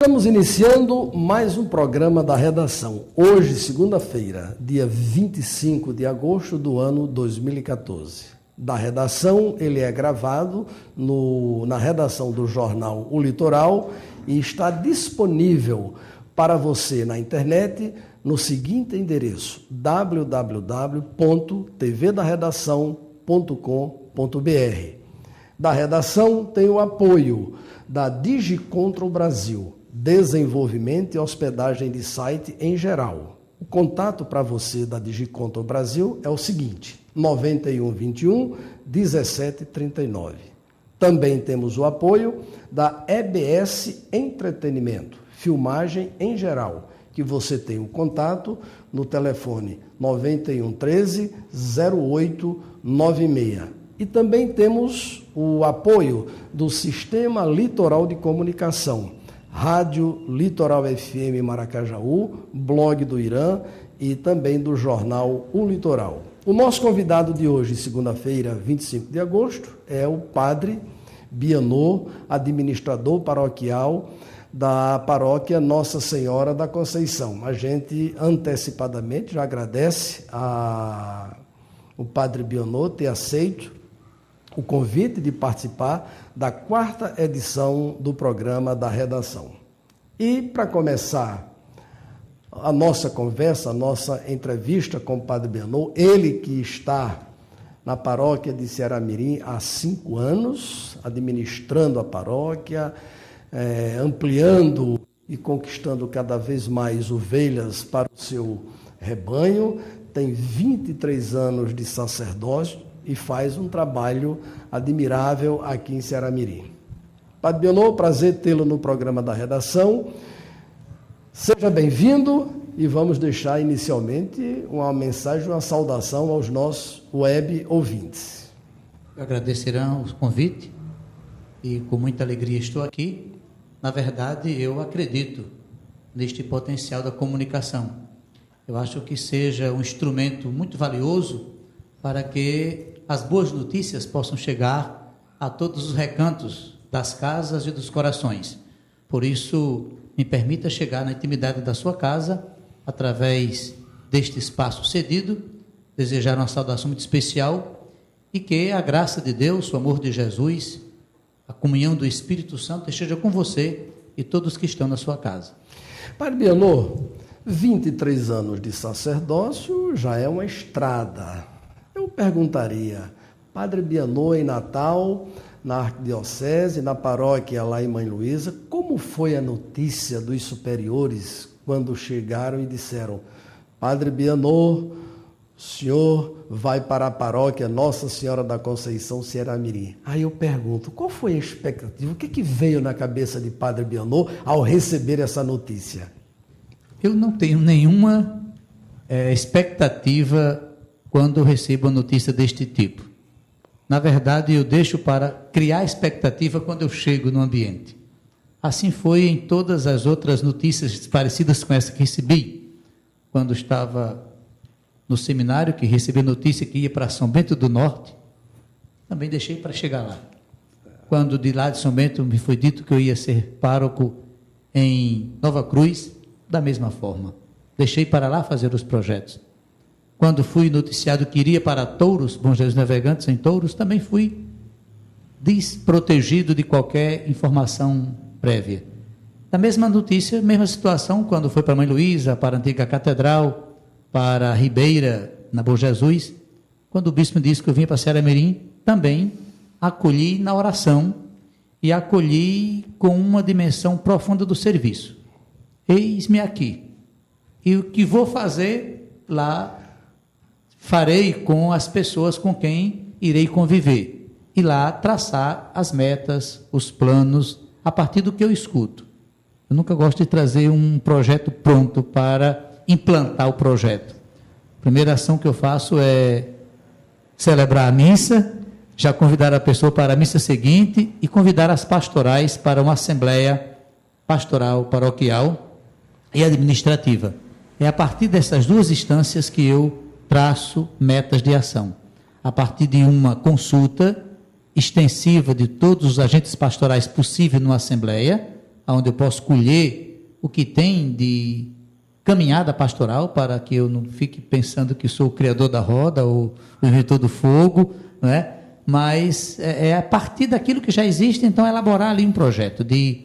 Estamos iniciando mais um programa da redação. Hoje, segunda-feira, dia 25 de agosto do ano 2014. Da redação, ele é gravado na redação do jornal O Litoral e está disponível para você na internet no seguinte endereço: www.tvdaredação.com.br. Da redação tem o apoio da DigiControl Brasil, desenvolvimento e hospedagem de site em geral. O contato para você da DigiControl Brasil é o seguinte: 9121 1739. Também temos o apoio da EBS Entretenimento, filmagem em geral, que você tem o contato no telefone 9113 0896. E também temos o apoio do Sistema Litoral de Comunicação, Rádio Litoral FM Maracajaú, Blog do Irã e também do jornal O Litoral. O nosso convidado de hoje, segunda-feira, 25 de agosto, é o Padre Bianot, administrador paroquial da paróquia Nossa Senhora da Conceição. A gente antecipadamente já agradece o Padre Bianot ter aceito o convite de participar da 4ª edição do programa da redação. E para começar a nossa conversa, a nossa entrevista com o Padre Bianot, ele que está na paróquia de Ceará-Mirim há 5 anos, administrando a paróquia, ampliando e conquistando cada vez mais ovelhas para o seu rebanho, tem 23 anos de sacerdócio e faz um trabalho admirável aqui em Ceará-Mirim. Padre Bianot, prazer tê-lo no programa da redação. Seja bem-vindo e vamos deixar inicialmente uma mensagem, uma saudação aos nossos web ouvintes. Agradecerão o convite e com muita alegria estou aqui. Na verdade, eu acredito neste potencial da comunicação. Eu acho que seja um instrumento muito valioso para que as boas notícias possam chegar a todos os recantos das casas e dos corações. Por isso, me permita chegar na intimidade da sua casa, através deste espaço cedido, desejar uma saudação muito especial e que a graça de Deus, o amor de Jesus, a comunhão do Espírito Santo esteja com você e todos que estão na sua casa. Padre Bianot, 23 anos de sacerdócio já é uma estrada. Eu perguntaria, Padre Bianot em Natal, na Arquidiocese, na paróquia lá em Mãe Luísa, como foi a notícia dos superiores quando chegaram e disseram: Padre Bianot, o senhor vai para a paróquia Nossa Senhora da Conceição, Ceará-Mirim? Aí eu pergunto, qual foi a expectativa? O que veio na cabeça de Padre Bianot ao receber essa notícia? Eu não tenho nenhuma expectativa quando eu recebo uma notícia deste tipo. Na verdade, eu deixo para criar expectativa quando eu chego no ambiente. Assim foi em todas as outras notícias parecidas com essa que recebi. Quando estava no seminário, que recebi notícia que ia para São Bento do Norte, também deixei para chegar lá. Quando de lá de São Bento me foi dito que eu ia ser pároco em Nova Cruz, da mesma forma. Deixei para lá fazer os projetos. Quando fui noticiado que iria para Touros, Bom Jesus Navegantes em Touros, também fui desprotegido de qualquer informação prévia. Da mesma notícia, mesma situação, quando foi para Mãe Luísa, para a antiga catedral, para a Ribeira, na Bom Jesus, quando o bispo disse que eu vinha para Ceará-Mirim, também acolhi na oração e acolhi com uma dimensão profunda do serviço. Eis-me aqui. E o que vou fazer lá, farei com as pessoas com quem irei conviver. E lá traçar as metas, os planos, a partir do que eu escuto. Eu nunca gosto de trazer um projeto pronto para implantar o projeto. A primeira ação que eu faço é celebrar a missa, já convidar a pessoa para a missa seguinte e convidar as pastorais para uma assembleia pastoral, paroquial e administrativa. É a partir dessas duas instâncias que eu traço metas de ação. A partir de uma consulta extensiva de todos os agentes pastorais possível numa assembleia, onde eu posso colher o que tem de caminhada pastoral, para que eu não fique pensando que sou o criador da roda ou o inventor do fogo, não é? Mas é a partir daquilo que já existe, então elaborar ali um projeto de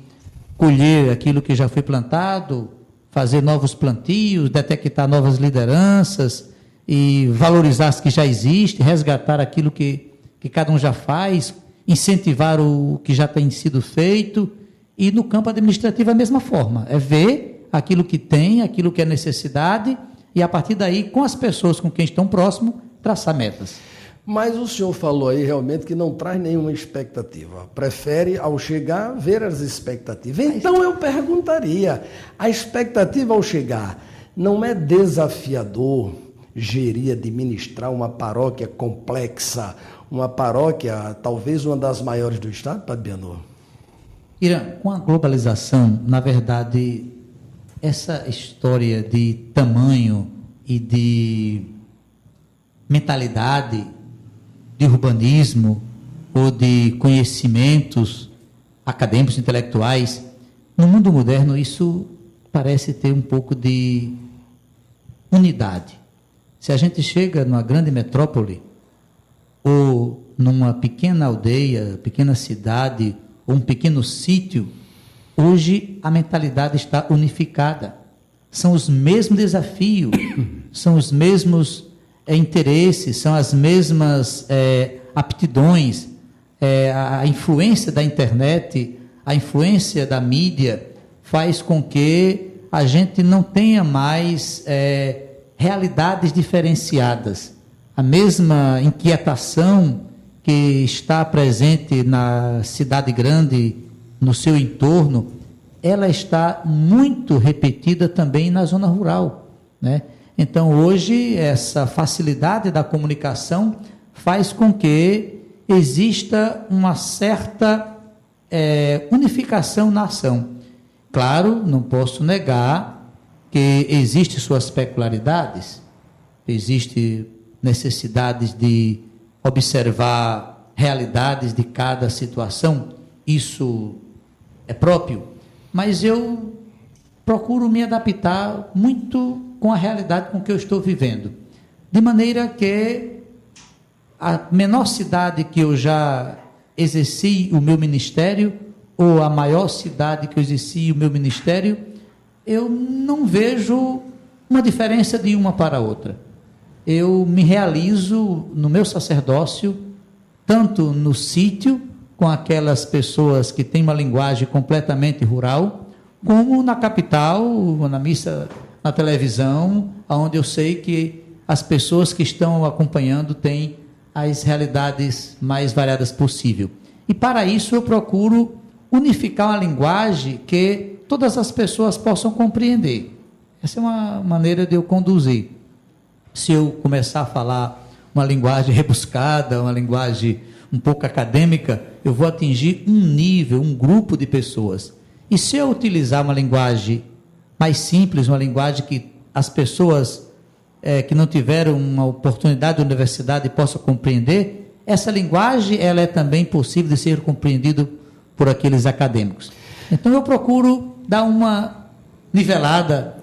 colher aquilo que já foi plantado, fazer novos plantios, detectar novas lideranças e valorizar as que já existem, resgatar aquilo que cada um já faz, incentivar o que já tem sido feito. E no campo administrativo a mesma forma, é ver aquilo que tem, aquilo que é necessidade e a partir daí, com as pessoas com quem estão próximos, traçar metas. Mas o senhor falou aí realmente que não traz nenhuma expectativa. Prefere, ao chegar, ver as expectativas. Então eu perguntaria, a expectativa ao chegar não é desafiador gerir, administrar uma paróquia complexa, uma paróquia talvez uma das maiores do estado, Padre Bianor? Irã, com a globalização, na verdade, essa história de tamanho e de mentalidade de urbanismo ou de conhecimentos acadêmicos, intelectuais, no mundo moderno isso parece ter um pouco de unidade. Se a gente chega numa grande metrópole ou numa pequena aldeia, pequena cidade ou um pequeno sítio, hoje a mentalidade está unificada. São os mesmos desafios, são os mesmos interesses, são as mesmas aptidões, a influência da internet, a influência da mídia faz com que a gente não tenha mais realidades diferenciadas. A mesma inquietação que está presente na cidade grande, no seu entorno, ela está muito repetida também na zona rural, né? Então, hoje, essa facilidade da comunicação faz com que exista uma certa unificação na ação. Claro, não posso negar que existem suas peculiaridades, existem necessidades de observar realidades de cada situação, isso é próprio, mas eu procuro me adaptar muito com a realidade com que eu estou vivendo, de maneira que a menor cidade que eu já exerci o meu ministério, ou a maior cidade que eu exerci o meu ministério, eu não vejo uma diferença de uma para a outra. Eu me realizo no meu sacerdócio, tanto no sítio, com aquelas pessoas que têm uma linguagem completamente rural, como na capital, na missa, na televisão, onde eu sei que as pessoas que estão acompanhando têm as realidades mais variadas possível. E para isso eu procuro unificar uma linguagem que todas as pessoas possam compreender. Essa é uma maneira de eu conduzir. Se eu começar a falar uma linguagem rebuscada, uma linguagem um pouco acadêmica, eu vou atingir um nível, um grupo de pessoas. E se eu utilizar uma linguagem mais simples, uma linguagem que as pessoas que não tiveram uma oportunidade de universidade possam compreender, essa linguagem ela é também possível de ser compreendida por aqueles acadêmicos. Então eu procuro dar uma nivelada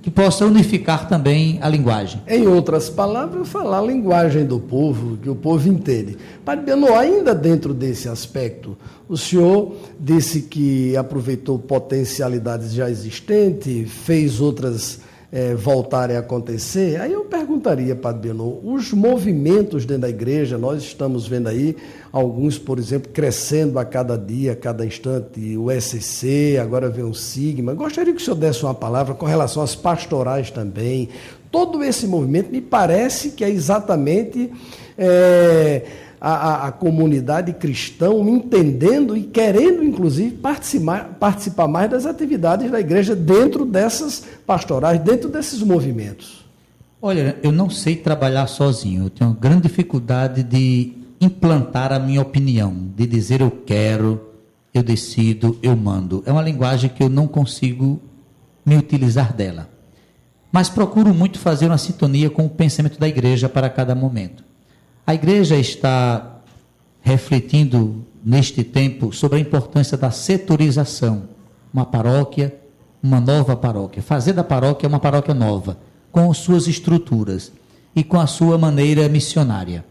que possa unificar também a linguagem. Em outras palavras, falar a linguagem do povo, que o povo entende. Padre Bianor, ainda dentro desse aspecto, o senhor disse que aproveitou potencialidades já existentes, fez outras voltarem a acontecer. Aí eu perguntaria, Padre Bianor, os movimentos dentro da igreja, nós estamos vendo aí alguns, por exemplo, crescendo a cada dia, a cada instante, o SC, agora vem o Sigma. Gostaria que o senhor desse uma palavra com relação às pastorais também. Todo esse movimento me parece que é exatamente a comunidade cristã entendendo e querendo, inclusive, participar mais das atividades da igreja dentro dessas pastorais, dentro desses movimentos. Olha, eu não sei trabalhar sozinho, eu tenho grande dificuldade de implantar a minha opinião, de dizer eu quero, eu decido, eu mando. É uma linguagem que eu não consigo me utilizar dela. Mas procuro muito fazer uma sintonia com o pensamento da igreja para cada momento. A igreja está refletindo neste tempo sobre a importância da setorização, uma paróquia, uma nova paróquia. Fazer da paróquia uma paróquia nova, com suas estruturas e com a sua maneira missionária.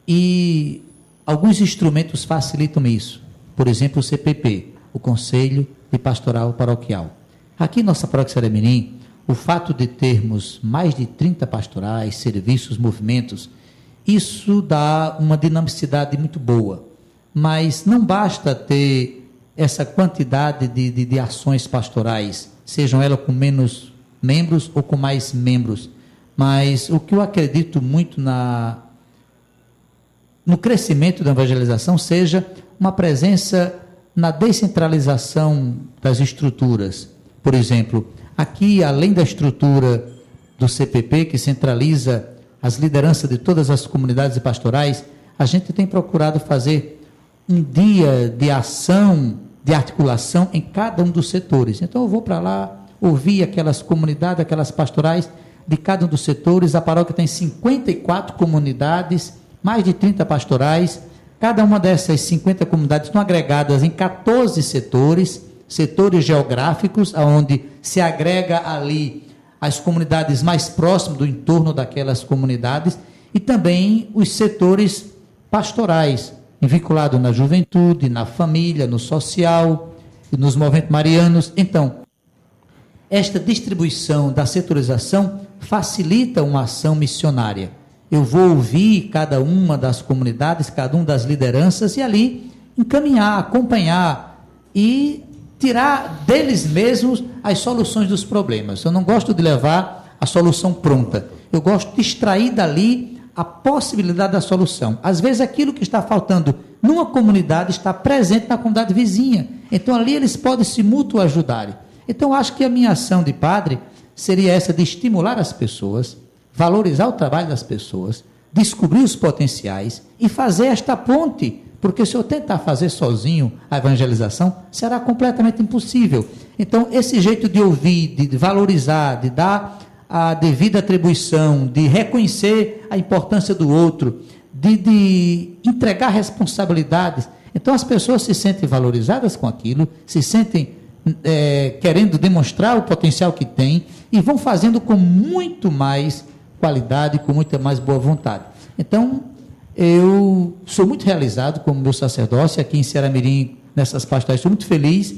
E alguns instrumentos facilitam isso. Por exemplo, o CPP, o Conselho de Pastoral Paroquial. Aqui em nossa paróquia Saramirim, o fato de termos mais de 30 pastorais, serviços, movimentos, isso dá uma dinamicidade muito boa. Mas não basta ter essa quantidade de ações pastorais, sejam elas com menos membros ou com mais membros. Mas o que eu acredito muito no crescimento da evangelização seja uma presença na descentralização das estruturas. Por exemplo, aqui, além da estrutura do CPP, que centraliza as lideranças de todas as comunidades pastorais, a gente tem procurado fazer um dia de ação, de articulação em cada um dos setores. Então eu vou para lá, ouvir aquelas comunidades, aquelas pastorais de cada um dos setores. A paróquia tem 54 comunidades, mais de 30 pastorais. Cada uma dessas 50 comunidades estão agregadas em 14 setores geográficos, onde se agrega ali as comunidades mais próximas do entorno daquelas comunidades e também os setores pastorais, vinculados na juventude, na família, no social e nos movimentos marianos. Então, esta distribuição da setorização facilita uma ação missionária. Eu vou ouvir cada uma das comunidades, cada uma das lideranças e ali encaminhar, acompanhar e tirar deles mesmos as soluções dos problemas. Eu não gosto de levar a solução pronta. Eu gosto de extrair dali a possibilidade da solução. Às vezes aquilo que está faltando numa comunidade está presente na comunidade vizinha. Então ali eles podem se mutuo-ajudarem. Então acho que a minha ação de padre seria essa de estimular as pessoas, valorizar o trabalho das pessoas, descobrir os potenciais e fazer esta ponte. Porque se eu tentar fazer sozinho a evangelização, será completamente impossível. Então, esse jeito de ouvir, de valorizar, de dar a devida atribuição, de reconhecer a importância do outro, de entregar responsabilidades. Então, as pessoas se sentem valorizadas com aquilo, se sentem querendo demonstrar o potencial que têm e vão fazendo com muito mais qualidade, com muita mais boa vontade. Então, eu sou muito realizado como meu sacerdócio aqui em Ceará-Mirim, nessas pastorais, sou muito feliz.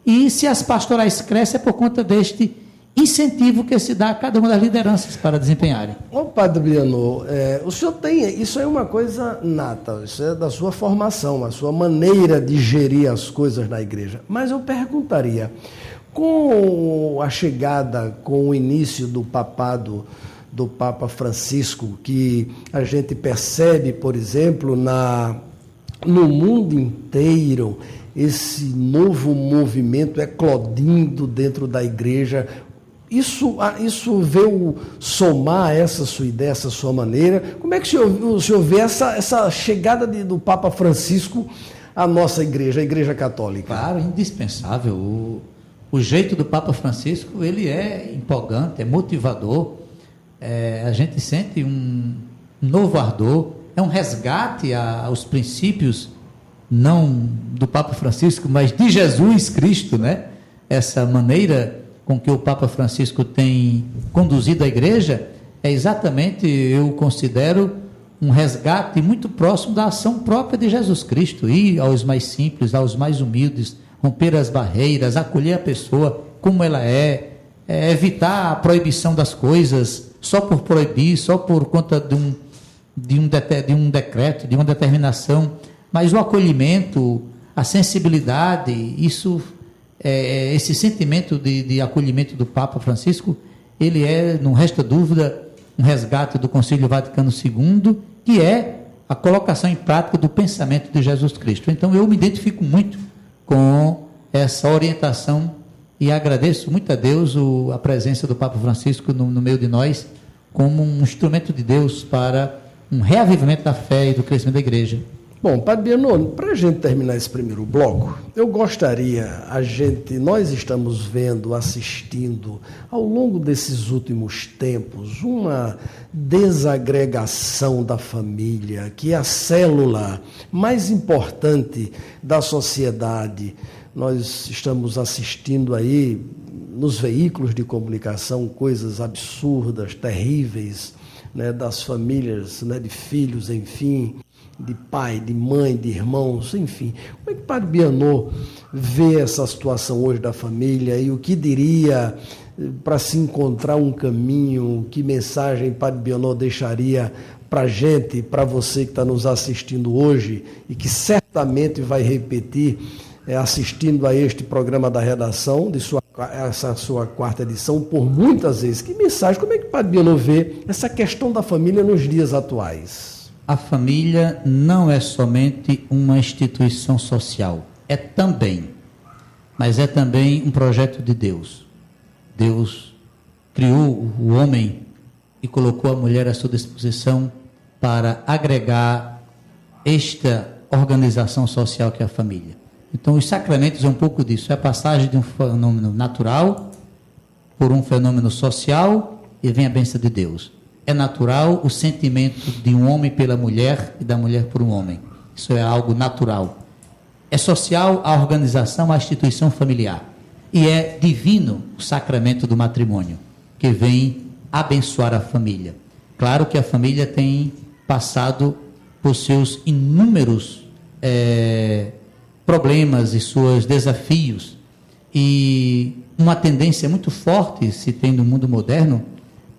E se as pastorais crescem é por conta deste incentivo que se dá a cada uma das lideranças para desempenharem. Ô Padre Briano, o senhor tem, isso é uma coisa nata, isso é da sua formação, a sua maneira de gerir as coisas na igreja. Mas eu perguntaria, com a chegada, com o início do papado do Papa Francisco, que a gente percebe, por exemplo, no mundo inteiro, esse novo movimento eclodindo dentro da igreja, isso veio somar essa sua ideia, essa sua maneira. Como é que o senhor vê essa chegada do Papa Francisco à nossa igreja, a Igreja Católica? Claro, indispensável. O jeito do Papa Francisco, ele é empolgante, é motivador. A gente sente um novo ardor, é um resgate aos princípios, não do Papa Francisco, mas de Jesus Cristo, né? Essa maneira com que o Papa Francisco tem conduzido a igreja é exatamente, eu considero, um resgate muito próximo da ação própria de Jesus Cristo, ir aos mais simples, aos mais humildes, romper as barreiras, acolher a pessoa como ela evitar a proibição das coisas, só por proibir, só por conta de um decreto, de uma determinação, mas o acolhimento, a sensibilidade, esse sentimento de acolhimento do Papa Francisco, ele não resta dúvida, um resgate do Concílio Vaticano II, que é a colocação em prática do pensamento de Jesus Cristo. Então eu me identifico muito com essa orientação e agradeço muito a Deus a presença do Papa Francisco no meio de nós, como um instrumento de Deus para um reavivamento da fé e do crescimento da igreja. Bom, Padre Briano, para a gente terminar esse primeiro bloco, eu gostaria, nós estamos vendo, assistindo, ao longo desses últimos tempos, uma desagregação da família, que é a célula mais importante da sociedade, Nós estamos assistindo aí nos veículos de comunicação coisas absurdas, terríveis, né, das famílias, né, de filhos, enfim, de pai, de mãe, de irmãos, enfim. Como é que o Padre Bianot vê essa situação hoje da família e o que diria para se encontrar um caminho? Que mensagem Padre Bianot deixaria para a gente, para você que está nos assistindo hoje e que certamente vai repetir assistindo a este programa da redação, essa sua quarta edição, por muitas vezes? Que mensagem, como é que o Padre Bianot vê essa questão da família nos dias atuais? A família não é somente uma instituição social, mas é também um projeto de Deus. Deus criou o homem e colocou a mulher à sua disposição para agregar esta organização social que é a família. Então, os sacramentos é um pouco disso, é a passagem de um fenômeno natural por um fenômeno social e vem a bênção de Deus. É natural o sentimento de um homem pela mulher e da mulher por um homem. Isso é algo natural. É social a organização, a instituição familiar. E é divino o sacramento do matrimônio, que vem abençoar a família. Claro que a família tem passado por seus inúmeros problemas e seus desafios, e uma tendência muito forte se tem no mundo moderno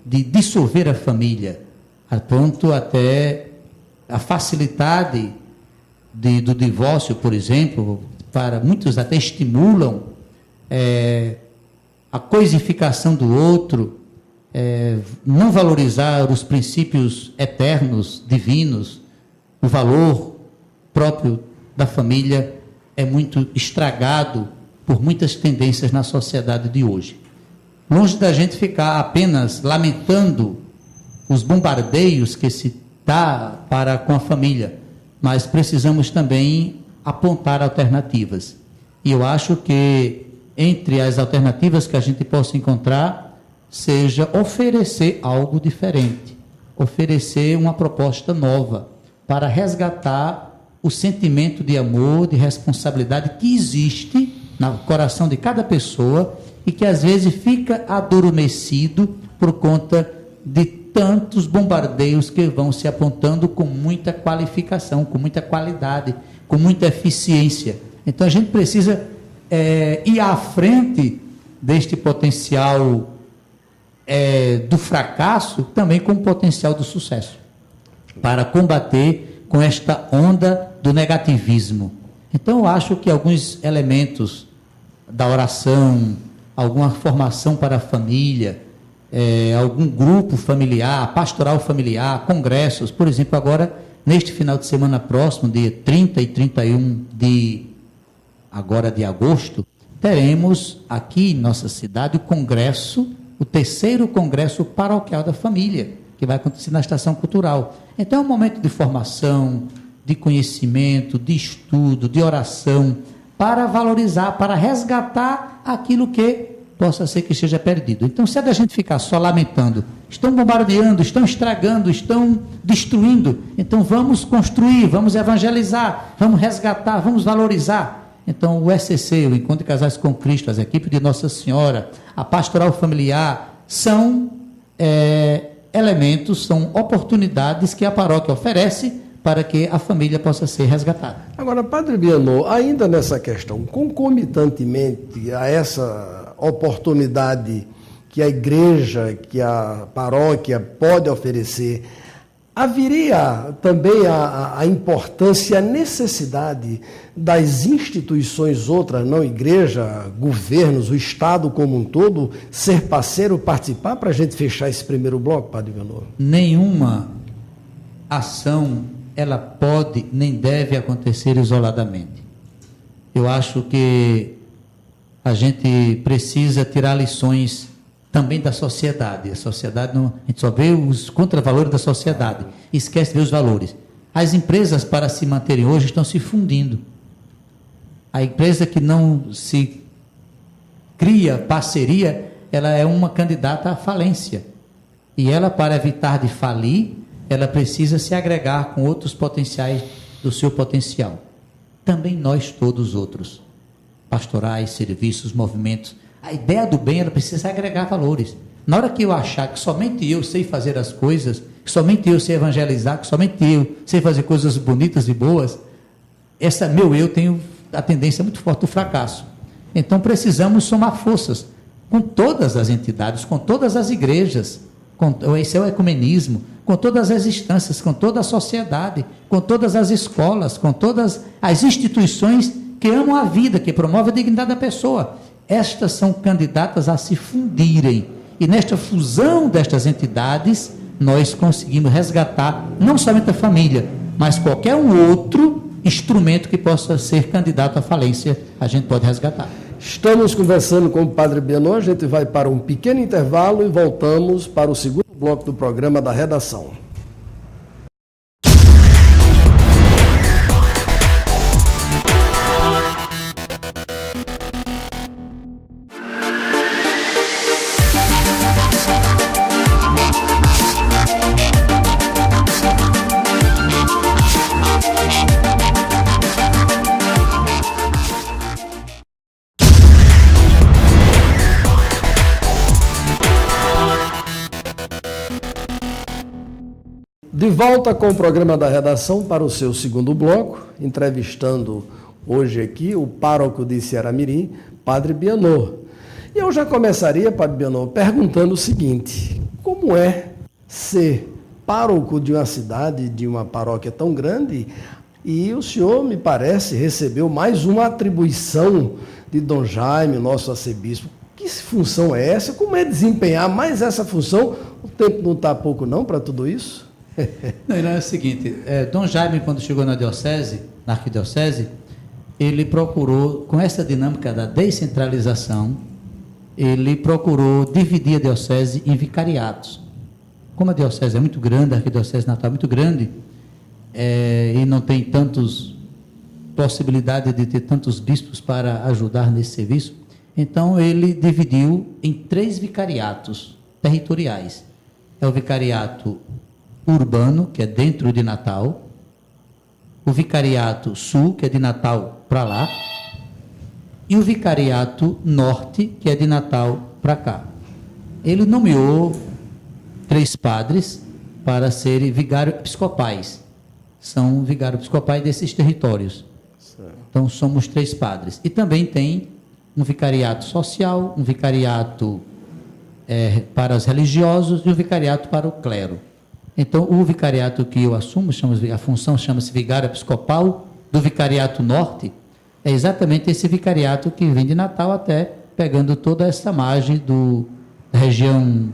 de dissolver a família, a ponto até a facilidade do divórcio, por exemplo, para muitos até estimulam a coisificação do outro, não valorizar os princípios eternos, divinos, o valor próprio da família é muito estragado por muitas tendências na sociedade de hoje. Longe da gente ficar apenas lamentando os bombardeios que se dá para com a família, mas precisamos também apontar alternativas. E eu acho que entre as alternativas que a gente possa encontrar, seja oferecer algo diferente, oferecer uma proposta nova para resgatar o sentimento de amor, de responsabilidade que existe no coração de cada pessoa e que às vezes fica adormecido por conta de tantos bombardeios que vão se apontando com muita qualificação, com muita qualidade, com muita eficiência. Então a gente precisa ir à frente deste potencial do fracasso, também com o potencial do sucesso, para combater com esta onda do negativismo. Então eu acho que alguns elementos da oração, alguma formação para a família, algum grupo familiar, pastoral familiar, congressos, por exemplo, agora, neste final de semana próximo, dia 30 e 31 de agosto, teremos aqui em nossa cidade o terceiro congresso paroquial da família, que vai acontecer na Estação Cultural. Então é um momento de formação, de conhecimento, de estudo, de oração, para valorizar, para resgatar aquilo que possa ser que esteja perdido. Então, se é da gente ficar só lamentando, estão bombardeando, estão estragando, estão destruindo, então vamos construir, vamos evangelizar, vamos resgatar, vamos valorizar. Então, o ECC, o Encontro de Casais com Cristo, as equipes de Nossa Senhora, a pastoral familiar, são elementos, são oportunidades que a paróquia oferece para que a família possa ser resgatada. Agora, Padre Bianot, ainda nessa questão, concomitantemente a essa oportunidade que a igreja, que a paróquia pode oferecer, haveria também a importância e a necessidade das instituições outras, não igreja, governos, o Estado como um todo, ser parceiro, participar, para a gente fechar esse primeiro bloco, Padre Bianot? Nenhuma ação ela pode nem deve acontecer isoladamente. Eu acho que a gente precisa tirar lições também da sociedade. A sociedade não, a gente só vê os contravalores da sociedade, esquece de ver os valores. As empresas, para se manterem hoje, estão se fundindo. A empresa que não se cria parceria, ela é uma candidata à falência. E ela, para evitar de falir, ela precisa se agregar com outros potenciais do seu potencial. Também nós todos outros. pastorais, serviços, movimentos. A ideia do bem, ela precisa agregar valores. Na hora que eu achar que somente eu sei fazer as coisas, que somente eu sei evangelizar, que somente eu sei fazer coisas bonitas e boas, eu tenho a tendência muito forte do fracasso. Então precisamos somar forças com todas as entidades, com todas as igrejas, esse é o ecumenismo, com todas as instâncias, com toda a sociedade, com todas as escolas, com todas as instituições que amam a vida, que promovem a dignidade da pessoa. Estas são candidatas a se fundirem. E nesta fusão destas entidades, nós conseguimos resgatar não somente a família, mas qualquer um outro instrumento que possa ser candidato à falência, a gente pode resgatar. Estamos conversando com o Padre Bianot, a gente vai para um pequeno intervalo e voltamos para o segundo bloco do programa da redação. De volta com o programa da redação para o seu segundo bloco, entrevistando hoje aqui o pároco de Ceará-Mirim, Padre Bianot. E eu já começaria, Padre Bianot, perguntando o seguinte: como é ser pároco de uma cidade, de uma paróquia tão grande? E o senhor, me parece, recebeu mais uma atribuição de Dom Jaime, nosso arcebispo. Que função é essa? Como é desempenhar mais essa função? O tempo não está pouco não para tudo isso? Não, é o seguinte, Dom Jaime, quando chegou na diocese, na arquidiocese, ele procurou, com essa dinâmica da descentralização, ele procurou dividir a diocese em vicariatos. Como a diocese é muito grande, a arquidiocese natal é muito grande, e não tem tantas possibilidades de ter tantos bispos para ajudar nesse serviço, então ele dividiu em 3 vicariatos territoriais. É o vicariato urbano, que é dentro de Natal, o vicariato sul, que é de Natal para lá, e o vicariato norte, que é de Natal para cá. Ele nomeou 3 padres para serem vigários episcopais. São vigários episcopais desses territórios. Certo. Então somos 3 padres. E também tem um vicariato social, um vicariato para os religiosos e um vicariato para o clero. Então, o vicariato que eu assumo, a função chama-se vigário episcopal do vicariato norte, é exatamente esse vicariato que vem de Natal até pegando toda essa margem da região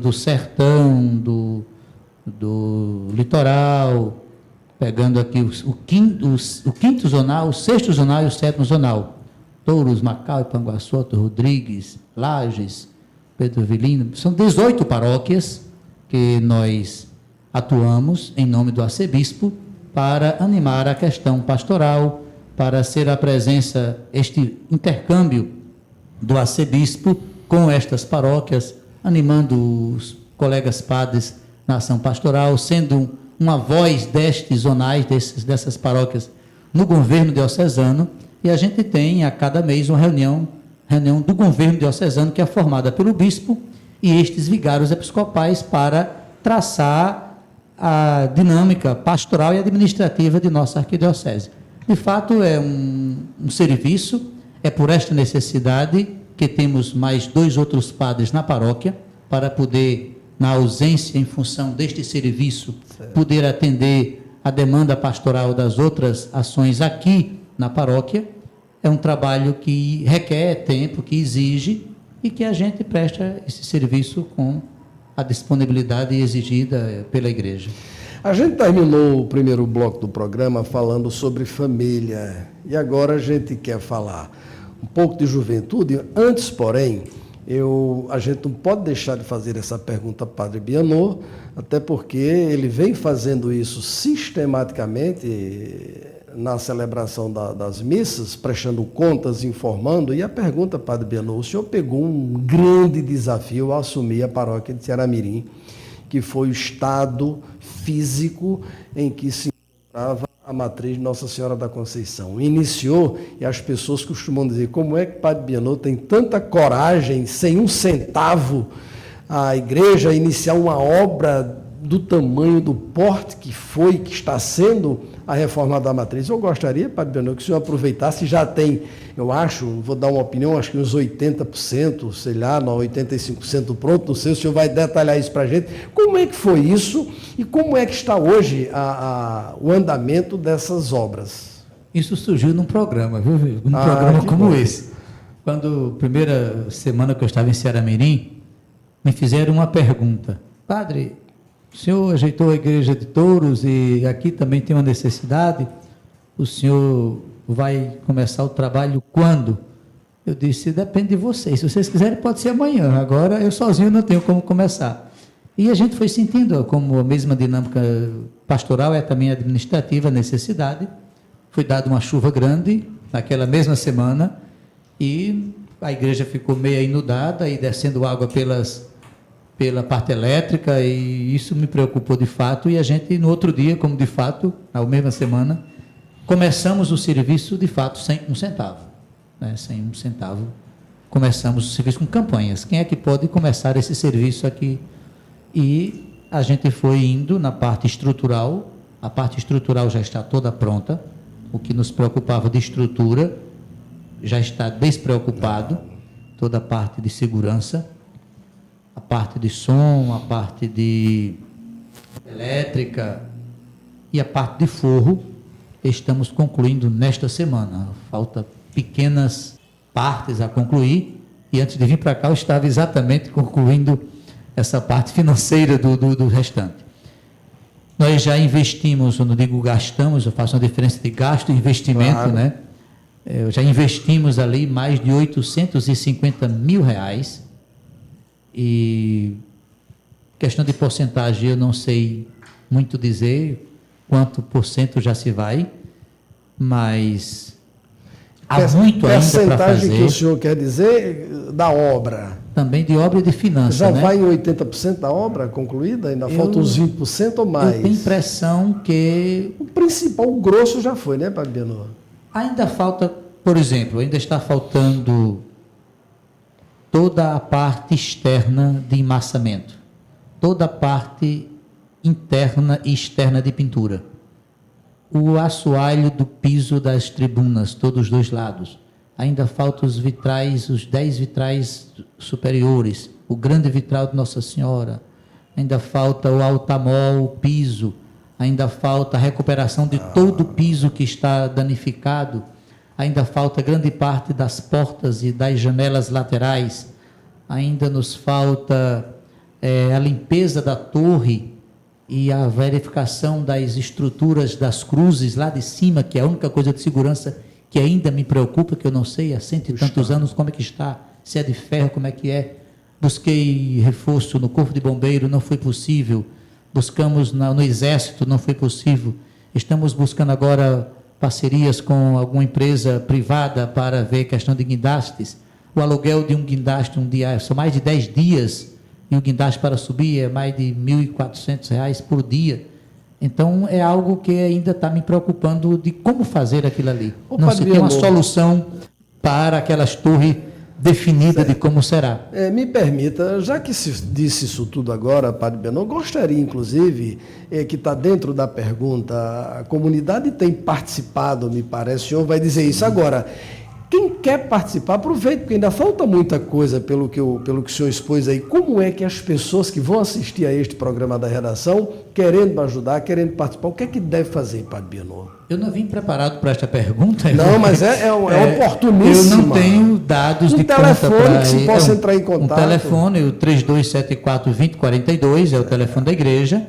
do sertão, do litoral, pegando aqui o quinto zonal, o 6º zonal e o 7º zonal. Touros, Macau, Ipanguaçu, Alto Rodrigues, Lages, Pedro Vilino, são 18 paróquias que nós atuamos em nome do arcebispo para animar a questão pastoral, para ser a presença, este intercâmbio do arcebispo com estas paróquias, animando os colegas padres na ação pastoral, sendo uma voz destes zonais, dessas paróquias no governo diocesano, e a gente tem a cada mês uma reunião do governo diocesano que é formada pelo bispo e estes vigários episcopais para traçar a dinâmica pastoral e administrativa de nossa arquidiocese. De fato, é um serviço, é por esta necessidade que temos mais 2 outros padres na paróquia, para poder, na ausência, em função deste serviço, poder atender a demanda pastoral das outras ações aqui na paróquia. É um trabalho que requer tempo, que exige, e que a gente presta esse serviço com a disponibilidade exigida pela igreja. A gente terminou o primeiro bloco do programa falando sobre família, e agora a gente quer falar um pouco de juventude. Antes, porém, a gente não pode deixar de fazer essa pergunta ao Padre Bianot, até porque ele vem fazendo isso sistematicamente na celebração das missas, prestando contas, informando. E a pergunta, Padre Bianot: o senhor pegou um grande desafio ao assumir a paróquia de Ceará-Mirim, que foi o estado físico em que se encontrava A matriz de Nossa Senhora da Conceição. Iniciou, e as pessoas costumam dizer, como é que Padre Bienot tem tanta coragem, sem um centavo, a igreja iniciar uma obra do tamanho, do porte que foi, que está sendo a reforma da matriz. Eu gostaria, Padre Bienot, que o senhor aproveitasse, já tem, eu acho, vou dar uma opinião, acho que uns 80%, sei lá, 85% pronto, não sei, o senhor vai detalhar isso para a gente. Como é que foi isso e como é que está hoje o andamento dessas obras? Isso surgiu num programa, viu? Num programa como esse. Quando, primeira semana que eu estava em Ceará-Mirim, me fizeram uma pergunta. Padre, o senhor ajeitou a igreja de Touros e aqui também tem uma necessidade, o senhor vai começar o trabalho quando? Eu disse, depende de vocês, se vocês quiserem pode ser amanhã, agora eu sozinho não tenho como começar. E a gente foi sentindo como a mesma dinâmica pastoral é também administrativa, a necessidade. Foi dada uma chuva grande naquela mesma semana e a igreja ficou meio inundada e descendo água pela parte elétrica, e isso me preocupou de fato, e a gente no outro dia, como de fato, na mesma semana, começamos o serviço de fato sem um centavo, né? Sem um centavo, começamos o serviço com campanhas, quem é que pode começar esse serviço aqui? E a gente foi indo na parte estrutural, a parte estrutural já está toda pronta, o que nos preocupava de estrutura já está despreocupado, toda a parte de segurança, a parte de som, a parte de elétrica e a parte de forro, estamos concluindo nesta semana. Falta pequenas partes a concluir, e antes de vir para cá eu estava exatamente concluindo essa parte financeira do restante. Nós já investimos, eu não digo gastamos, eu faço uma diferença de gasto e investimento, claro, né? Já investimos ali mais de 850 mil reais, e questão de porcentagem eu não sei muito dizer quanto por cento já se vai, mas há muito ainda para fazer. Percentagem que o senhor quer dizer da obra? Também de obra e de finanças. Já, né? Vai em 80% da obra concluída? Ainda falta uns 20% ou mais? Eu tenho impressão que... O principal, o grosso já foi, né, Padre Bienot? Ainda falta, por exemplo, ainda está faltando toda a parte externa de emmassamento, toda a parte interna e externa de pintura, o assoalho do piso das tribunas, todos os dois lados. Ainda faltam os vitrais, os 10 vitrais superiores, o grande vitral de Nossa Senhora, ainda falta o altamol, o piso, ainda falta a recuperação de todo o piso que está danificado, ainda falta grande parte das portas e das janelas laterais, ainda nos falta a limpeza da torre e a verificação das estruturas das cruzes lá de cima, que é a única coisa de segurança que ainda me preocupa, que eu não sei há 100 e tantos anos como é que está, se é de ferro, como é que é. Busquei reforço no Corpo de Bombeiro, não foi possível. Buscamos no Exército, não foi possível. Estamos buscando agora parcerias com alguma empresa privada para ver questão de guindastes. O aluguel de um guindaste, um dia, são mais de 10 dias, e o guindaste para subir é mais de R$ 1.400 por dia. Então, é algo que ainda está me preocupando de como fazer aquilo ali. Não se tem uma solução para aquelas torres definida de como será. Me permita, já que se disse isso tudo agora, Padre Bienot, gostaria, inclusive, que está dentro da pergunta, a comunidade tem participado, me parece, o senhor vai dizer isso agora. Quem quer participar, aproveite, porque ainda falta muita coisa pelo que o senhor expôs aí. Como é que as pessoas que vão assistir a este programa da redação, querendo ajudar, querendo participar, o que é que deve fazer, Padre Bienot? Eu não vim preparado para esta pergunta. Não, mas é oportuníssima. Eu não tenho dados de telefone que se possa entrar em contato. Um telefone, o 3274-2042, é o telefone da igreja.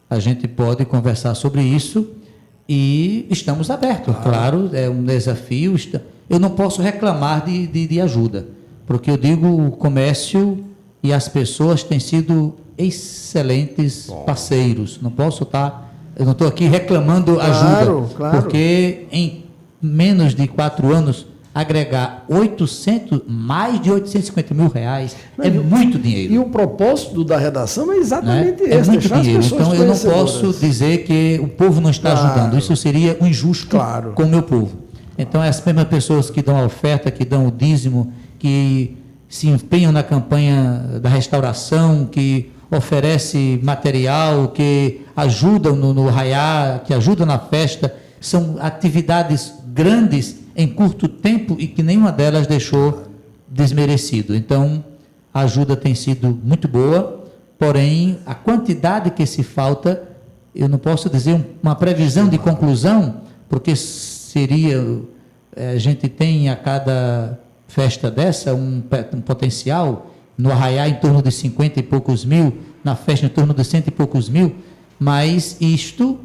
A gente pode conversar sobre isso. E estamos abertos, claro, é um desafio. Eu não posso reclamar de ajuda, porque eu digo, o comércio e as pessoas têm sido excelentes parceiros. Não posso eu não estou aqui reclamando ajuda, claro. Porque em menos de 4 anos agregar mais de 850 mil reais é muito dinheiro. E o propósito da redação é exatamente esse. É muito dinheiro. Então eu não posso dizer que o povo não está ajudando. Isso seria um injusto com o meu povo. Então as mesmas pessoas que dão a oferta, que dão o dízimo, que se empenham na campanha da restauração, que oferece material, que ajudam no arraiá, que ajudam na festa, são atividades grandes em curto tempo e que nenhuma delas deixou desmerecido. Então, a ajuda tem sido muito boa, porém, a quantidade que se falta, eu não posso dizer uma previsão de conclusão, porque a gente tem a cada festa dessa um potencial, no arraiá em torno de 50 e poucos mil, na festa em torno de 100 e poucos mil, mas isto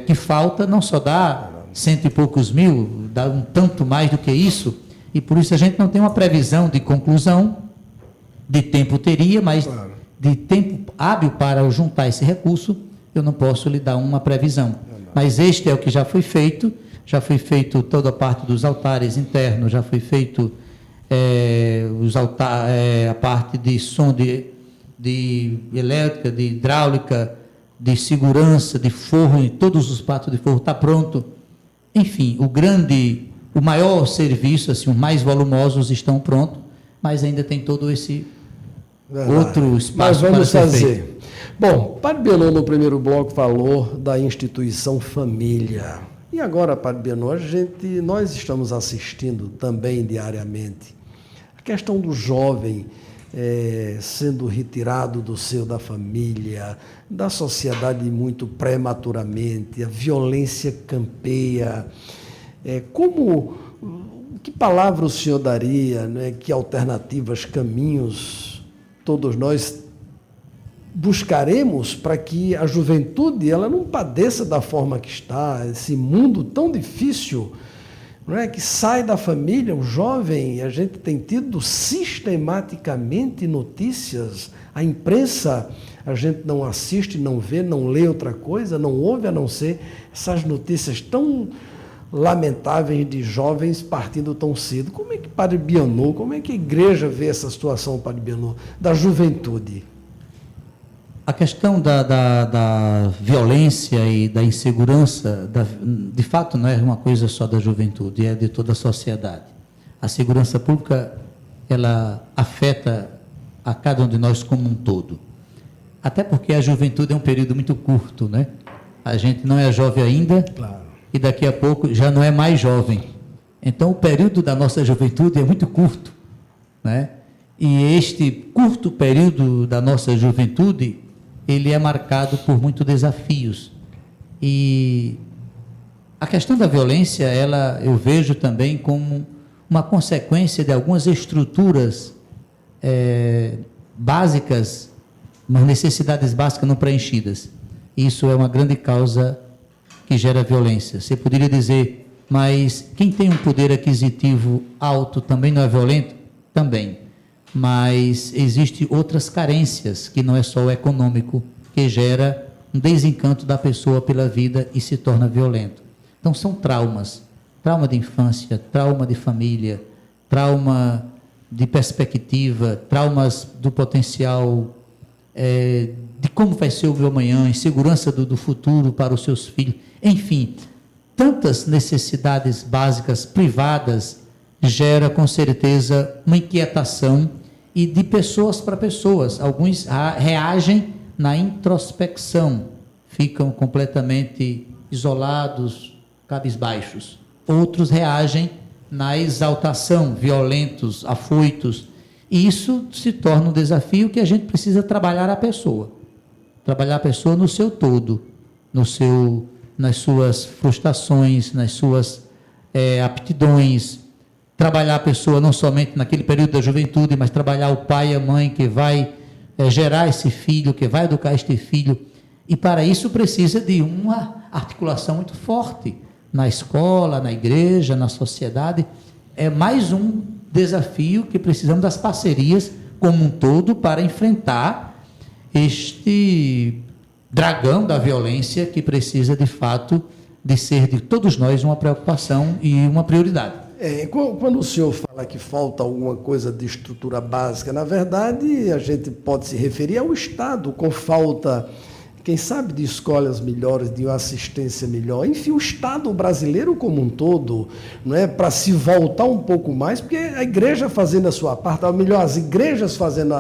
que falta não só dá 100 e poucos mil, dá um tanto mais do que isso, e por isso a gente não tem uma previsão de conclusão, de tempo teria, mas de tempo hábil para juntar esse recurso, eu não posso lhe dar uma previsão. Mas este é o que já foi feito toda a parte dos altares internos, já foi feito a parte de som de elétrica, de hidráulica, de segurança, de forro, em todos os pratos de forro está pronto. Enfim, o maior serviço, assim, os mais volumosos estão prontos, mas ainda tem todo esse outro espaço para ser feito. Bom, Padre Bienot no primeiro bloco falou da instituição família. E agora, Padre Bienot, nós estamos assistindo também diariamente a questão do jovem sendo retirado do seio da família, da sociedade muito prematuramente, a violência campeia. Que palavra o senhor daria, né? Que alternativas, caminhos, todos nós buscaremos para que a juventude ela não padeça da forma que está, esse mundo tão difícil, não é? Que sai da família, o jovem, a gente tem tido sistematicamente notícias, a imprensa, a gente não assiste, não vê, não lê outra coisa, não ouve a não ser essas notícias tão lamentáveis de jovens partindo tão cedo. Como é que Padre Bienot, como é que a igreja vê essa situação, Padre Bienot, da juventude? A questão da violência e da insegurança, de fato, não é uma coisa só da juventude, é de toda a sociedade. A segurança pública, ela afeta a cada um de nós como um todo. Até porque a juventude é um período muito curto, né? A gente não é jovem ainda, claro, e daqui a pouco já não é mais jovem. Então, o período da nossa juventude é muito curto, né? E este curto período da nossa juventude, ele é marcado por muitos desafios. E a questão da violência, eu vejo também como uma consequência de algumas estruturas básicas, umas necessidades básicas não preenchidas. Isso é uma grande causa que gera violência. Você poderia dizer, mas quem tem um poder aquisitivo alto também não é violento? Também. Mas existem outras carências, que não é só o econômico, que gera um desencanto da pessoa pela vida e se torna violento. Então são traumas, trauma de infância, trauma de família, trauma de perspectiva, traumas do potencial de como vai ser o meu amanhã, insegurança do futuro para os seus filhos, enfim, tantas necessidades básicas privadas gera com certeza uma inquietação e de pessoas para pessoas. Alguns reagem na introspecção, ficam completamente isolados, cabisbaixos. Outros reagem na exaltação, violentos, afoitos. E isso se torna um desafio que a gente precisa trabalhar a pessoa. Trabalhar a pessoa no seu todo, nas suas frustrações, nas suas aptidões. Trabalhar a pessoa não somente naquele período da juventude, mas trabalhar o pai e a mãe que vai gerar esse filho, que vai educar este filho. E para isso precisa de uma articulação muito forte na escola, na igreja, na sociedade. É mais um desafio que precisamos das parcerias como um todo para enfrentar este dragão da violência que precisa, de fato, de ser de todos nós uma preocupação e uma prioridade. Quando o senhor fala que falta alguma coisa de estrutura básica, na verdade, a gente pode se referir ao Estado, com falta, quem sabe, de escolas melhores, de uma assistência melhor. Enfim, o Estado brasileiro como um todo, não é, para se voltar um pouco mais, porque a igreja fazendo a sua parte, ou melhor, as igrejas fazendo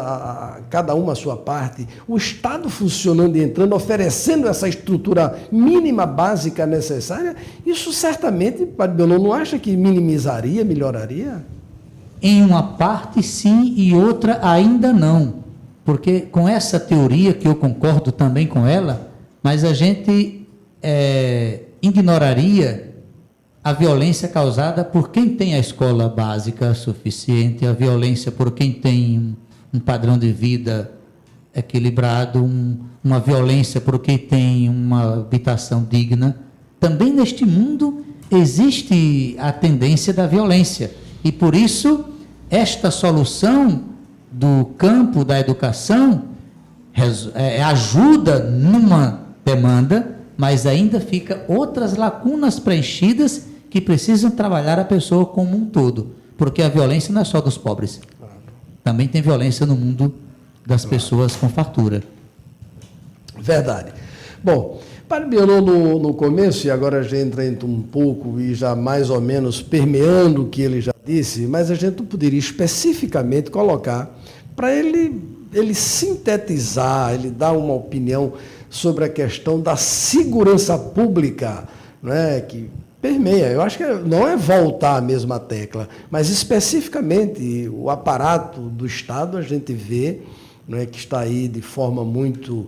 cada uma a sua parte, o Estado funcionando e entrando, oferecendo essa estrutura mínima, básica necessária, isso certamente, Padre Belon, não acha que minimizaria, melhoraria? Em uma parte sim e outra ainda não. Porque com essa teoria, que eu concordo também com ela, mas a gente ignoraria a violência causada por quem tem a escola básica suficiente, a violência por quem tem um padrão de vida equilibrado, uma violência por quem tem uma habitação digna. Também neste mundo existe a tendência da violência. E por isso, esta solução do campo da educação ajuda numa demanda, mas ainda fica outras lacunas preenchidas que precisam trabalhar a pessoa como um todo, porque a violência não é só dos pobres, também tem violência no mundo das pessoas com fartura. Verdade. Bom, Padre Belon, no começo, e agora a gente entra um pouco e já mais ou menos permeando o que ele já disse, mas a gente poderia especificamente colocar para ele sintetizar, ele dar uma opinião sobre a questão da segurança pública, né, que permeia. Eu acho que não é voltar à mesma tecla, mas especificamente o aparato do Estado a gente vê, né, que está aí de forma muito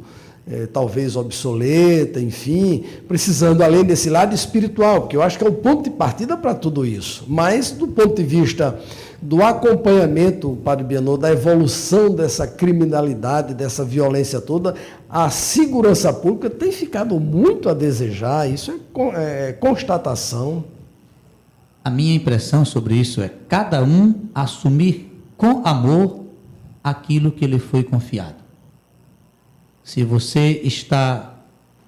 talvez obsoleta, enfim, precisando além desse lado espiritual, porque eu acho que é o ponto de partida para tudo isso. Mas do ponto de vista do acompanhamento, Padre Belon, da evolução dessa criminalidade, dessa violência toda, a segurança pública tem ficado muito a desejar, isso é constatação. A minha impressão sobre isso é cada um assumir com amor aquilo que lhe foi confiado. Se você está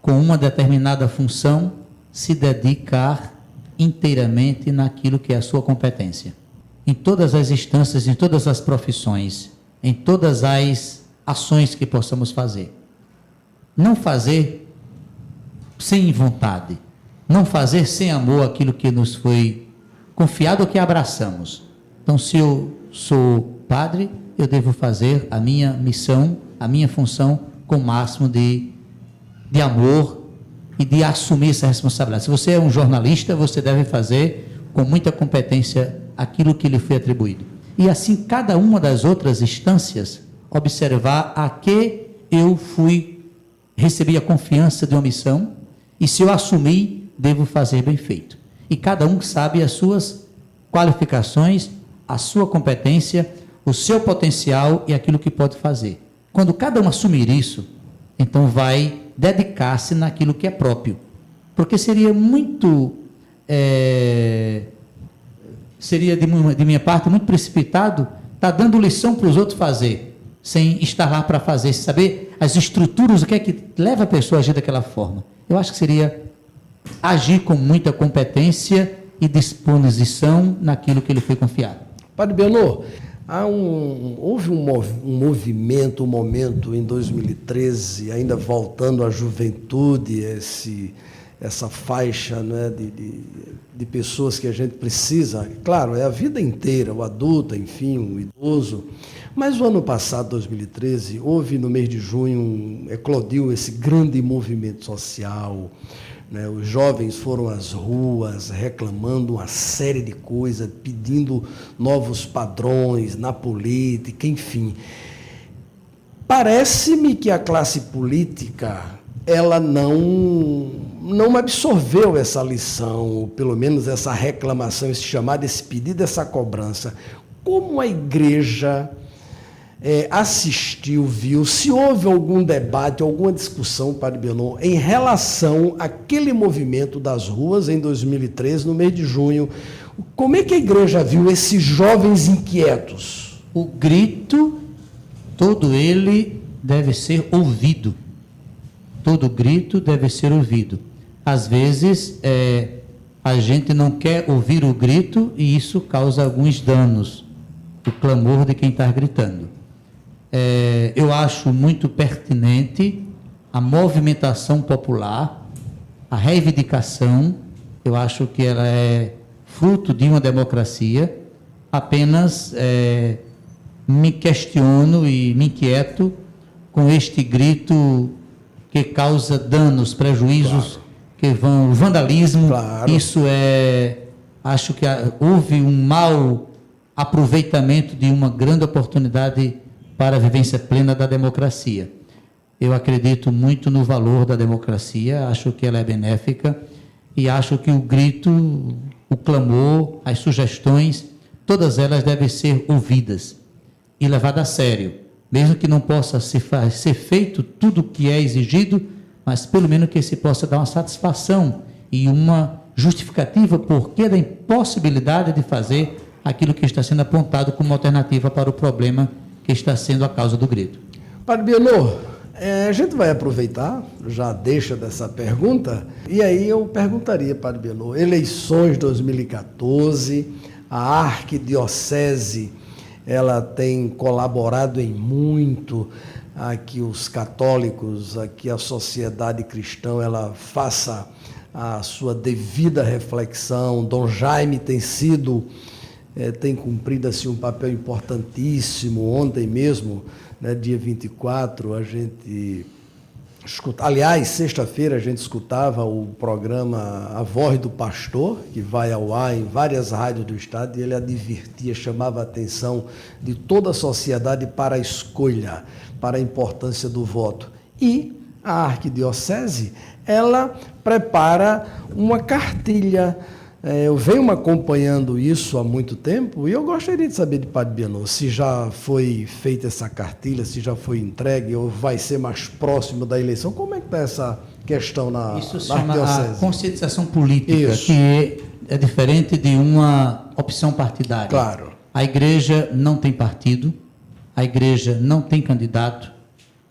com uma determinada função, se dedicar inteiramente naquilo que é a sua competência. Em todas as instâncias, em todas as profissões, em todas as ações que possamos fazer. Não fazer sem vontade, não fazer sem amor aquilo que nos foi confiado ou que abraçamos. Então, se eu sou padre, eu devo fazer a minha missão, a minha função com o máximo de amor e de assumir essa responsabilidade. Se você é um jornalista, você deve fazer com muita competência aquilo que lhe foi atribuído. E assim, cada uma das outras instâncias, observar a que eu recebi a confiança de uma missão, e se eu assumir, devo fazer bem feito. E cada um sabe as suas qualificações, a sua competência, o seu potencial e aquilo que pode fazer. Quando cada um assumir isso, então vai dedicar-se naquilo que é próprio. Porque seria muito... seria de minha parte muito precipitado estar dando lição para os outros fazer, sem estar lá para fazer, sem saber as estruturas, o que é que leva a pessoa a agir daquela forma. Eu acho que seria agir com muita competência e disposição naquilo que lhe foi confiado. Padre Belon, houve um movimento, um momento em 2013, ainda voltando à juventude, essa faixa, né, de pessoas que a gente precisa, claro, é a vida inteira, o adulto, enfim, o idoso, mas o ano passado, 2013, houve no mês de junho, eclodiu esse grande movimento social, né, os jovens foram às ruas reclamando uma série de coisas, pedindo novos padrões na política, enfim. Parece-me que a classe política, ela não absorveu essa lição, ou pelo menos essa reclamação, esse chamado, esse pedido, essa cobrança. Como a igreja assistiu, viu, se houve algum debate, alguma discussão, Padre Belon, em relação àquele movimento das ruas em 2013, no mês de junho, como é que a igreja viu esses jovens inquietos? O grito, todo ele deve ser ouvido. Todo grito deve ser ouvido. Às vezes, a gente não quer ouvir o grito e isso causa alguns danos, o clamor de quem está gritando. Eu acho muito pertinente a movimentação popular, a reivindicação, eu acho que ela é fruto de uma democracia, apenas me questiono e me inquieto com este grito que causa danos, prejuízos, claro, que vão, o vandalismo, claro. Isso acho que houve um mau aproveitamento de uma grande oportunidade para a vivência plena da democracia. Eu acredito muito no valor da democracia, acho que ela é benéfica e acho que o grito, o clamor, as sugestões, todas elas devem ser ouvidas e levadas a sério, mesmo que não possa ser feito tudo o que é exigido, mas pelo menos que se possa dar uma satisfação e uma justificativa porquê da impossibilidade de fazer aquilo que está sendo apontado como alternativa para o problema que está sendo a causa do grito. Padre Bienot, a gente vai aproveitar, já deixa dessa pergunta, e aí eu perguntaria, Padre Bienot, eleições 2014, a arquidiocese, ela tem colaborado em muito a que os católicos, a que a sociedade cristã, ela faça a sua devida reflexão. Dom Jaime tem cumprido assim, um papel importantíssimo. Ontem mesmo, né, dia 24, a gente aliás, sexta-feira a gente escutava o programa A Voz do Pastor, que vai ao ar em várias rádios do estado, e ele advertia, chamava a atenção de toda a sociedade para a escolha, para a importância do voto. E a arquidiocese, ela prepara uma cartilha. Eu venho acompanhando isso há muito tempo e eu gostaria de saber de Padre Bienot se já foi feita essa cartilha, se já foi entregue ou vai ser mais próximo da eleição. Como é que está essa questão na arquidiocese? Isso chama a conscientização política, isso, que é diferente de uma opção partidária. Claro. A igreja não tem partido, a igreja não tem candidato,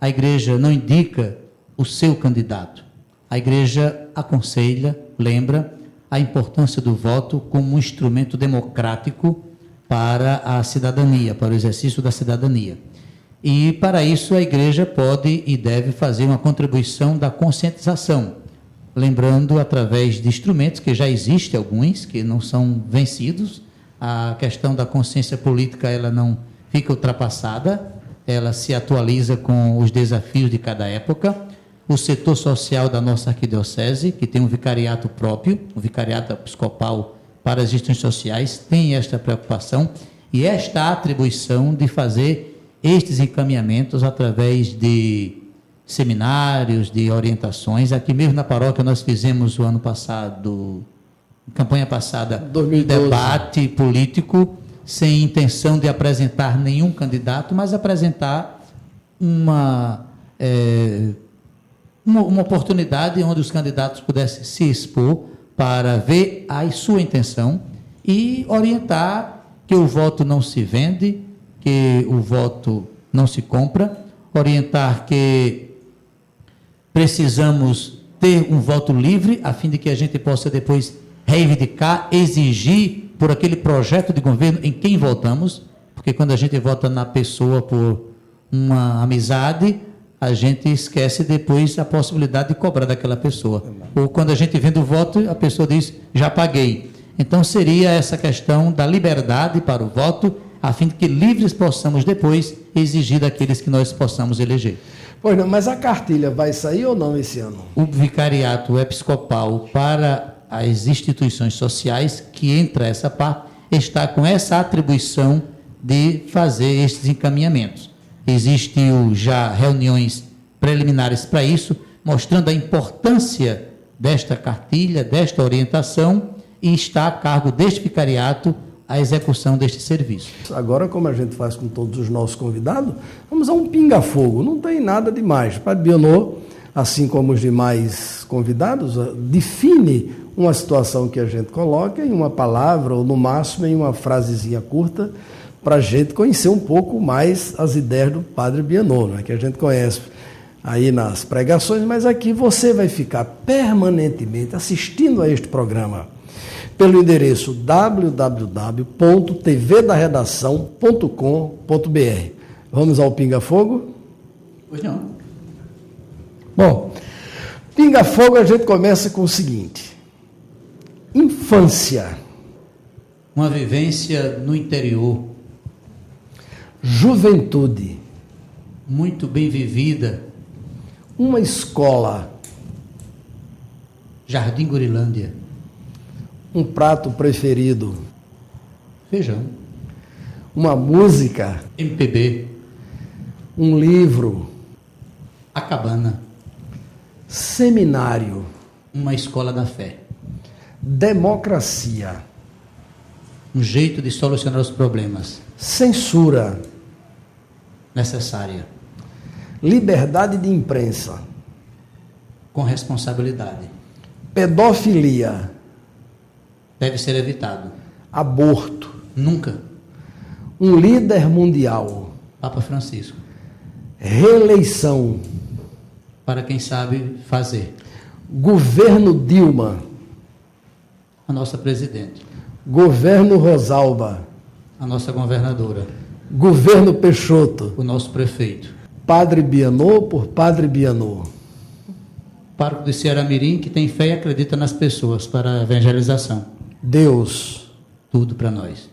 a igreja não indica o seu candidato. A igreja aconselha, lembra a importância do voto como um instrumento democrático para a cidadania, para o exercício da cidadania. E, para isso, a igreja pode e deve fazer uma contribuição da conscientização, lembrando através de instrumentos que já existem, alguns, que não são vencidos. A questão da consciência política, ela não fica ultrapassada, ela se atualiza com os desafios de cada época. O setor social da nossa arquidiocese, que tem um vicariato próprio, o vicariato episcopal para as instituições sociais, tem esta preocupação e esta atribuição de fazer estes encaminhamentos através de seminários, de orientações. Aqui mesmo na paróquia nós fizemos o ano passado, campanha passada, 2012, debate político, sem intenção de apresentar nenhum candidato, mas apresentar uma oportunidade onde os candidatos pudessem se expor para ver a sua intenção e orientar que o voto não se vende, que o voto não se compra, orientar que precisamos ter um voto livre, a fim de que a gente possa depois reivindicar, exigir por aquele projeto de governo em quem votamos, porque quando a gente vota na pessoa por uma amizade, a gente esquece depois a possibilidade de cobrar daquela pessoa. Ou quando a gente vende o voto, a pessoa diz, já paguei. Então, seria essa questão da liberdade para o voto, a fim de que livres possamos depois exigir daqueles que nós possamos eleger. Pois não, mas a cartilha vai sair ou não esse ano? O vicariato episcopal para as instituições sociais, que entra essa parte, está com essa atribuição de fazer estes encaminhamentos. Existem já reuniões preliminares para isso, mostrando a importância desta cartilha, desta orientação, e está a cargo deste vicariato a execução deste serviço. Agora, como a gente faz com todos os nossos convidados, vamos a um pinga-fogo, não tem nada demais. Padre Bienot, assim como os demais convidados, define uma situação que a gente coloca em uma palavra, ou no máximo em uma frasezinha curta, para a gente conhecer um pouco mais as ideias do Padre Bienot, né, que a gente conhece aí nas pregações, mas aqui você vai ficar permanentemente assistindo a este programa. pelo endereço www.tvdaredação.com.br. Vamos ao Pinga Fogo? Pois não. Bom, Pinga Fogo a gente começa com o seguinte: infância. Uma vivência no interior. Juventude. Muito bem vivida. Uma escola. Jardim Gurilândia. Um prato preferido. Feijão. Uma música. MPB. Um livro. A Cabana. Seminário. Uma escola da fé. Democracia. Um jeito de solucionar os problemas. Censura. Necessária. Liberdade de imprensa. Com responsabilidade. Pedofilia. Deve ser evitado. Aborto. Nunca. Um líder mundial. Papa Francisco. Reeleição. Para quem sabe fazer. Governo Dilma. A nossa presidente. Governo Rosalba. A nossa governadora. Governo Peixoto. O nosso prefeito. Padre Bianô por Padre Bianô. Pároco de Ceará-Mirim, que tem fé e acredita nas pessoas para a evangelização. Deus. Tudo para nós.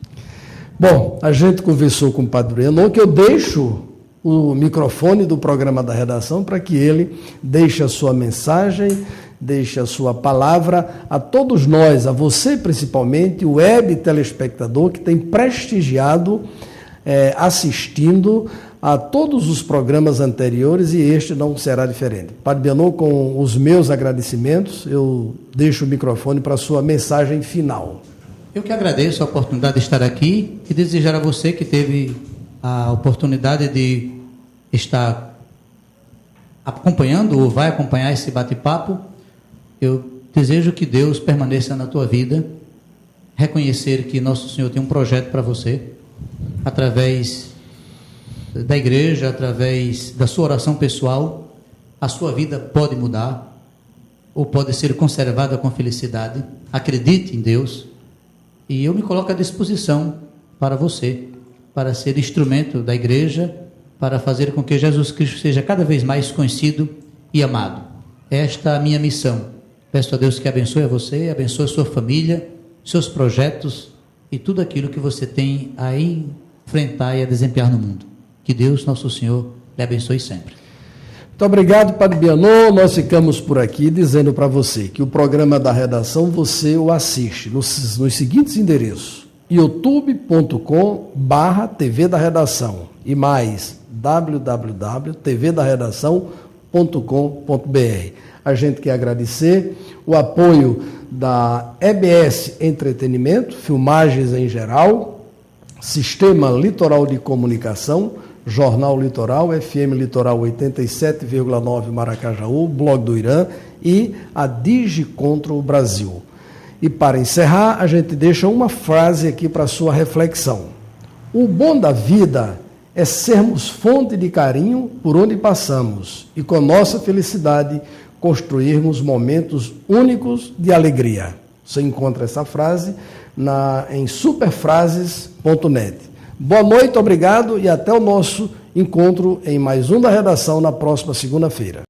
Bom, a gente conversou com o Padre Bianô, que eu deixo o microfone do programa da redação para que ele deixe a sua mensagem, deixe a sua palavra a todos nós, a você principalmente, o web telespectador que tem prestigiado, assistindo a todos os programas anteriores, e este não será diferente. Padre Bianô, com os meus agradecimentos, eu deixo o microfone para a sua mensagem final. Eu que agradeço a oportunidade de estar aqui e desejar a você que teve a oportunidade de estar acompanhando ou vai acompanhar esse bate-papo. Eu desejo que Deus permaneça na tua vida, reconhecer que Nosso Senhor tem um projeto para você, através da igreja, através da sua oração pessoal. A sua vida pode mudar ou pode ser conservada com felicidade. Acredite em Deus e eu me coloco à disposição para você, para ser instrumento da igreja, para fazer com que Jesus Cristo seja cada vez mais conhecido e amado. Esta é a minha missão. Peço a Deus que abençoe a você, abençoe a sua família, seus projetos e tudo aquilo que você tem a enfrentar e a desempenhar no mundo. Que Deus, nosso Senhor, lhe abençoe sempre. Muito obrigado, Padre Bianô. Nós ficamos por aqui dizendo para você que o programa da redação você o assiste nos seguintes endereços: youtube.com/TV da Redação e mais www.tvdaredação.com.br. A gente quer agradecer o apoio da EBS Entretenimento, filmagens em geral, Sistema Litoral de Comunicação, Jornal Litoral, FM Litoral 87,9 Maracajaú, Blog do Irã e a DigiControl Brasil. E para encerrar, a gente deixa uma frase aqui para sua reflexão. O bom da vida é sermos fonte de carinho por onde passamos e com nossa felicidade construirmos momentos únicos de alegria. Você encontra essa frase em superfrases.net. Boa noite, obrigado e até o nosso encontro em mais um da redação na próxima segunda-feira.